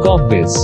कॉर्बिस।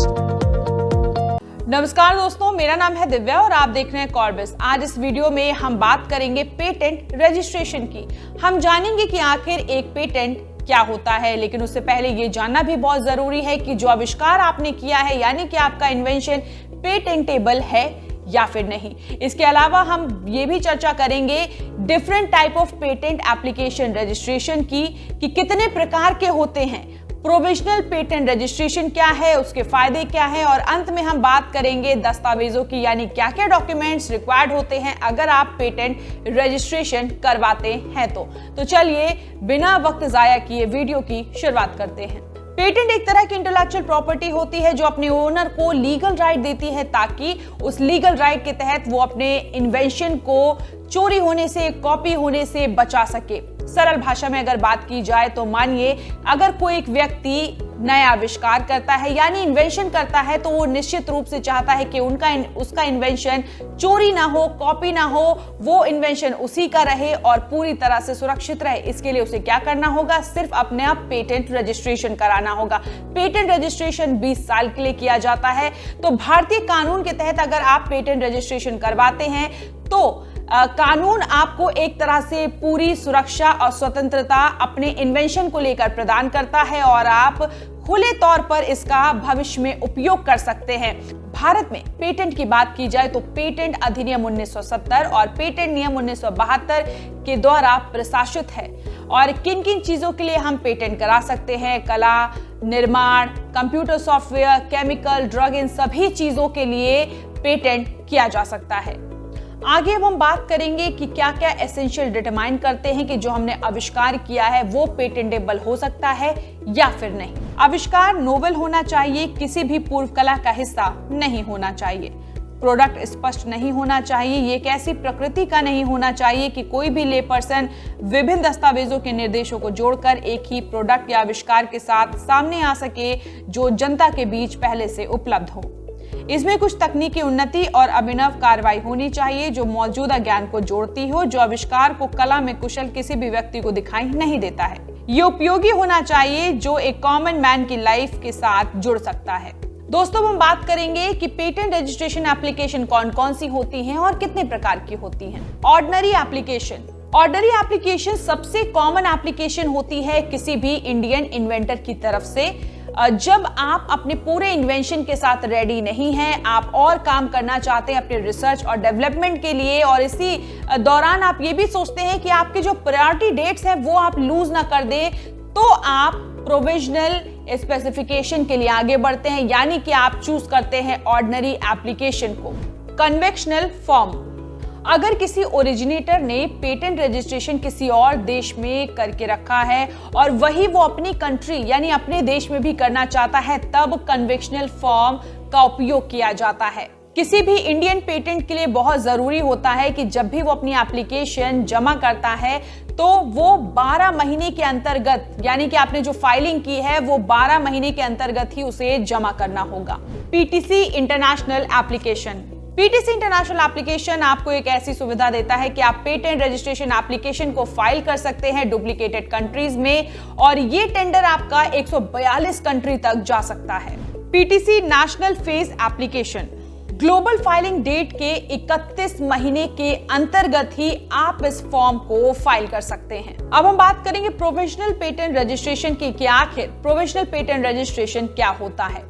नमस्कार दोस्तों, मेरा नाम है दिव्या और आप देख रहे हैं कॉर्बिस। आज इस वीडियो में हम बात करेंगे पेटेंट रजिस्ट्रेशन की। हम जानेंगे कि आखिर एक पेटेंट क्या होता है, लेकिन उससे पहले ये जानना भी बहुत जरूरी है कि जो आविष्कार आपने किया है यानी कि आपका इन्वेंशन पेटेंटेबल है या फिर नहीं। इसके अलावा हम ये भी चर्चा करेंगे different type of patent application registration की कि कितने प्रकार के होते हैं, प्रोविजनल पेटेंट रजिस्ट्रेशन क्या है, उसके फायदे क्या है, और अंत में हम बात करेंगे दस्तावेजों की, यानी क्या क्या डॉक्यूमेंट्स रिक्वायर्ड होते हैं अगर आप पेटेंट रजिस्ट्रेशन करवाते हैं। तो चलिए बिना वक्त जाया किए वीडियो की शुरुआत करते हैं। पेटेंट एक तरह की इंटेलेक्चुअल प्रॉपर्टी होती है जो अपने ओनर को लीगल राइट देती है ताकि उस लीगल राइट के तहत वो अपने इन्वेंशन को चोरी होने से, कॉपी होने से बचा सके। सरल भाषा में अगर बात की जाए तो मानिए अगर कोई एक व्यक्ति नया आविष्कार करता है यानी इन्वेंशन करता है तो वो निश्चित रूप से चाहता है कि उसका इन्वेंशन चोरी ना हो, कॉपी ना हो, वो इन्वेंशन उसी का रहे और पूरी तरह से सुरक्षित रहे। इसके लिए उसे क्या करना होगा? सिर्फ अपने आप पेटेंट रजिस्ट्रेशन कराना होगा। पेटेंट रजिस्ट्रेशन 20 साल के लिए किया जाता है। तो भारतीय कानून के तहत अगर आप पेटेंट रजिस्ट्रेशन करवाते हैं तो कानून आपको एक तरह से पूरी सुरक्षा और स्वतंत्रता अपने इन्वेंशन को लेकर प्रदान करता है और आप खुले तौर पर इसका भविष्य में उपयोग कर सकते हैं। भारत में पेटेंट की बात की जाए तो पेटेंट अधिनियम 1970 और पेटेंट नियम 1972 के द्वारा प्रशासित है। और किन किन चीजों के लिए हम पेटेंट करा सकते हैं? कला, निर्माण, कंप्यूटर सॉफ्टवेयर, केमिकल, ड्रग, इन सभी चीजों के लिए पेटेंट किया जा सकता है। आगे अब हम बात करेंगे कि क्या क्या एसेंशियल डिटरमाइन करते हैं कि जो हमने आविष्कार किया है वो पेटेंटेबल हो सकता है या फिर नहीं। आविष्कार नोवेल होना चाहिए, किसी भी पूर्व कला का हिस्सा नहीं होना चाहिए, प्रोडक्ट स्पष्ट नहीं होना चाहिए, ये एक ऐसी प्रकृति का नहीं होना चाहिए कि कोई भी ले पर्सन विभिन्न दस्तावेजों के निर्देशों को जोड़कर एक ही प्रोडक्ट या आविष्कार के साथ सामने आ सके जो जनता के बीच पहले से उपलब्ध हो। इसमें कुछ तकनीकी उन्नति और अभिनव कार्रवाई होनी चाहिए जो मौजूदा ज्ञान को जोड़ती हो, जो आविष्कार को कला में कुशल किसी भी व्यक्ति को दिखाई नहीं देता है। ये उपयोगी होना चाहिए जो एक कॉमन मैन की लाइफ के साथ जुड़ सकता है। दोस्तों, हम बात करेंगे कि पेटेंट रजिस्ट्रेशन एप्लीकेशन कौन कौन सी होती हैं और कितने प्रकार की होती हैं। Ordinary application. ऑर्डिनरी एप्लीकेशन सबसे कॉमन एप्लीकेशन होती है किसी भी इंडियन इन्वेंटर की तरफ से। जब आप अपने पूरे इन्वेंशन के साथ रेडी नहीं हैं, आप और काम करना चाहते हैं अपने रिसर्च और डेवलपमेंट के लिए, और इसी दौरान आप ये भी सोचते हैं कि आपके जो प्रायोरिटी डेट्स हैं वो आप लूज ना कर दें, तो आप प्रोविजनल स्पेसिफिकेशन के लिए आगे बढ़ते हैं, यानी कि आप चूज करते हैं ऑर्डिनरी एप्लीकेशन को। Conventional form. अगर किसी ओरिजिनेटर ने पेटेंट रजिस्ट्रेशन किसी और देश में करके रखा है और वही वो अपनी कंट्री यानी अपने देश में भी करना चाहता है, तब कन्वेंशनल फॉर्म का उपयोग किया जाता है। किसी भी इंडियन पेटेंट के लिए बहुत जरूरी होता है कि जब भी वो अपनी एप्लीकेशन जमा करता है तो वो 12 महीने के अंतर्गत, यानी कि आपने जो फाइलिंग की है वो 12 महीने के अंतर्गत ही उसे जमा करना होगा। PTC international application. PTC international application आपको एक ऐसी सुविधा देता है कि आप पेटेंट रजिस्ट्रेशन एप्लीकेशन को फाइल कर सकते हैं डुप्लीकेटेड कंट्रीज में, और ये टेंडर आपका 142 कंट्री तक जा सकता है। PTC national phase application. Global filing date के 31 महीने के अंतर्गत ही आप इस फॉर्म को फाइल कर सकते हैं। अब हम बात करेंगे प्रोविजनल पेटेंट रजिस्ट्रेशन की कि आखिर प्रोविजनल पेटेंट रजिस्ट्रेशन क्या होता है।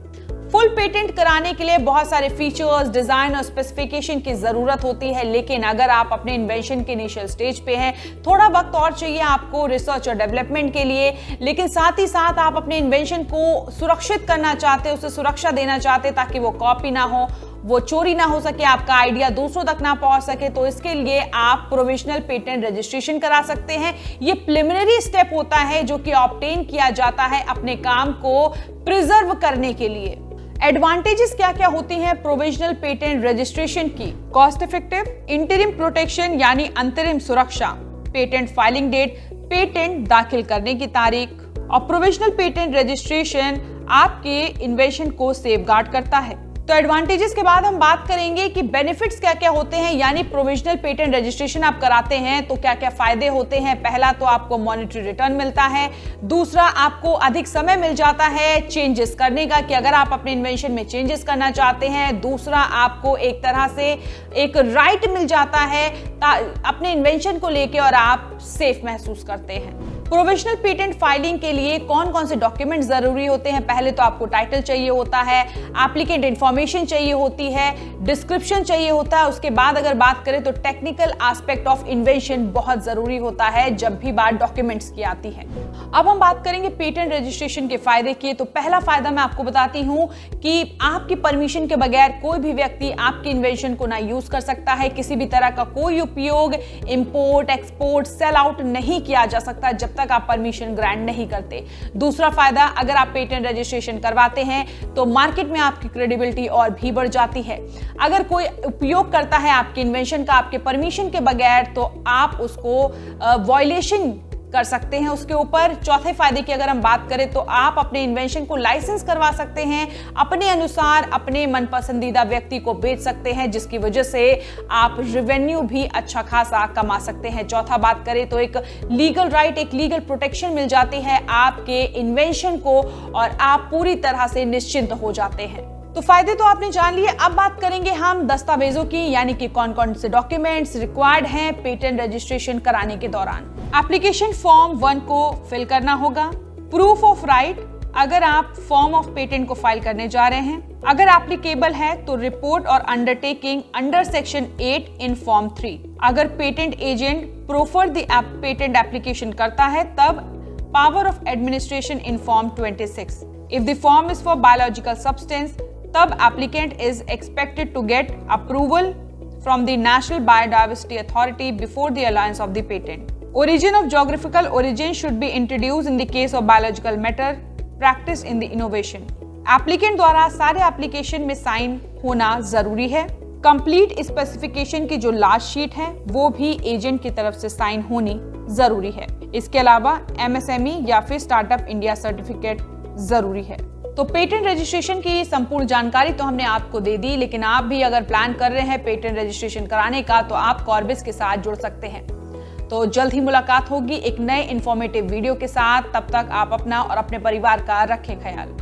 फुल पेटेंट कराने के लिए बहुत सारे फीचर्स, डिजाइन और स्पेसिफिकेशन की जरूरत होती है, लेकिन अगर आप अपने इन्वेंशन के इनिशियल स्टेज पे हैं, थोड़ा वक्त और चाहिए आपको रिसर्च और डेवलपमेंट के लिए, लेकिन साथ ही साथ आप अपने इन्वेंशन को सुरक्षित करना चाहते हैं, उसे सुरक्षा देना चाहते हैं ताकि वो कॉपी ना हो, वो चोरी ना हो सके, आपका आइडिया दूसरों तक ना पहुंच सके, तो इसके लिए आप प्रोविजनल पेटेंट रजिस्ट्रेशन करा सकते हैं। ये प्रिलिमिनरी स्टेप होता है जो कि ऑब्टेन किया जाता है अपने काम को प्रिजर्व करने के लिए। एडवांटेजेस क्या क्या होती हैं प्रोविजनल पेटेंट रजिस्ट्रेशन की? कॉस्ट इफेक्टिव, इंटरिम प्रोटेक्शन यानी अंतरिम सुरक्षा, पेटेंट फाइलिंग डेट, पेटेंट दाखिल करने की तारीख, और प्रोविजनल पेटेंट रजिस्ट्रेशन आपके इन्वेंशन को सेफगार्ड करता है। तो एडवांटेजेस के बाद हम बात करेंगे कि बेनिफिट्स क्या क्या होते हैं, यानी प्रोविजनल पेटेंट रजिस्ट्रेशन आप कराते हैं तो क्या क्या फायदे होते हैं। पहला तो आपको मॉनेटरी रिटर्न मिलता है, दूसरा आपको अधिक समय मिल जाता है चेंजेस करने का, कि अगर आप अपने इन्वेंशन में चेंजेस करना चाहते हैं। दूसरा आपको एक तरह से एक राइट मिल जाता है अपने इन्वेंशन को लेके और आप सेफ महसूस करते हैं। प्रोविजनल पेटेंट फाइलिंग के लिए कौन कौन से डॉक्यूमेंट जरूरी होते हैं? पहले तो आपको टाइटल चाहिए होता है, एप्लीकेंट इंफॉर्मेशन चाहिए होती है, डिस्क्रिप्शन चाहिए होता है। उसके बाद अगर बात करें तो टेक्निकल एस्पेक्ट ऑफ इन्वेंशन बहुत जरूरी होता है जब भी बात डॉक्यूमेंट्स की आती है। अब हम बात करेंगे पेटेंट रजिस्ट्रेशन के फायदे की। तो पहला फायदा मैं आपको बताती हूं कि आपकी परमिशन के बगैर कोई भी व्यक्ति आपकी इन्वेंशन को ना यूज कर सकता है। किसी भी तरह का कोई उपयोग, इंपोर्ट, एक्सपोर्ट, सेल आउट नहीं किया जा सकता जब तक आप परमिशन ग्रांट नहीं करते। दूसरा फायदा, अगर आप पेटेंट रजिस्ट्रेशन करवाते हैं तो मार्केट में आपकी क्रेडिबिलिटी और भी बढ़ जाती है। अगर कोई उपयोग करता है आपकी इन्वेंशन का आपके परमिशन के बगैर तो आप उसको वायलेशन कर सकते हैं उसके ऊपर। चौथे फायदे की अगर हम बात करें तो आप अपने इन्वेंशन को लाइसेंस करवा सकते हैं, अपने अनुसार अपने मन पसंदीदा व्यक्ति को बेच सकते हैं, जिसकी वजह से आप रेवेन्यू भी अच्छा खासा कमा सकते हैं। चौथा बात करें तो एक लीगल राइट, एक लीगल प्रोटेक्शन मिल जाती है आपके इन्वेंशन को और आप पूरी तरह से निश्चिंत हो जाते हैं। तो फायदे तो आपने जान लिए। अब बात करेंगे हम दस्तावेजों की, यानी कि कौन कौन से डॉक्यूमेंट्स रिक्वायर्ड हैं पेटेंट रजिस्ट्रेशन कराने के दौरान। एप्लीकेशन फॉर्म 1 को फिल करना होगा। प्रूफ ऑफ राइट, अगर आप फॉर्म ऑफ पेटेंट को फाइल करने जा रहे हैं, अगर एप्लीकेबल है तो रिपोर्ट और undertaking under section 8 in form 3। अगर patent agent proffer the patent application करता है तब power of administration in form 26। If the form is for biological substance तब applicant is expected to get approval from the National Biodiversity Authority before the allowance of the patent. Origin of geographical origin should be introduced in the case of biological matter practice in the innovation. Applicant द्वारा सारे application में sign होना जरूरी है। Complete specification की जो last sheet है वो भी एजेंट की तरफ से साइन होनी जरूरी है। इसके अलावा MSME या फिर स्टार्टअप इंडिया सर्टिफिकेट जरूरी है। तो पेटेंट रजिस्ट्रेशन की संपूर्ण जानकारी तो हमने आपको दे दी, लेकिन आप भी अगर प्लान कर रहे हैं पेटेंट रजिस्ट्रेशन कराने का तो आप कॉर्बिस के साथ जुड़ सकते हैं। तो जल्द ही मुलाकात होगी एक नए इंफॉर्मेटिव वीडियो के साथ। तब तक आप अपना और अपने परिवार का रखें ख्याल।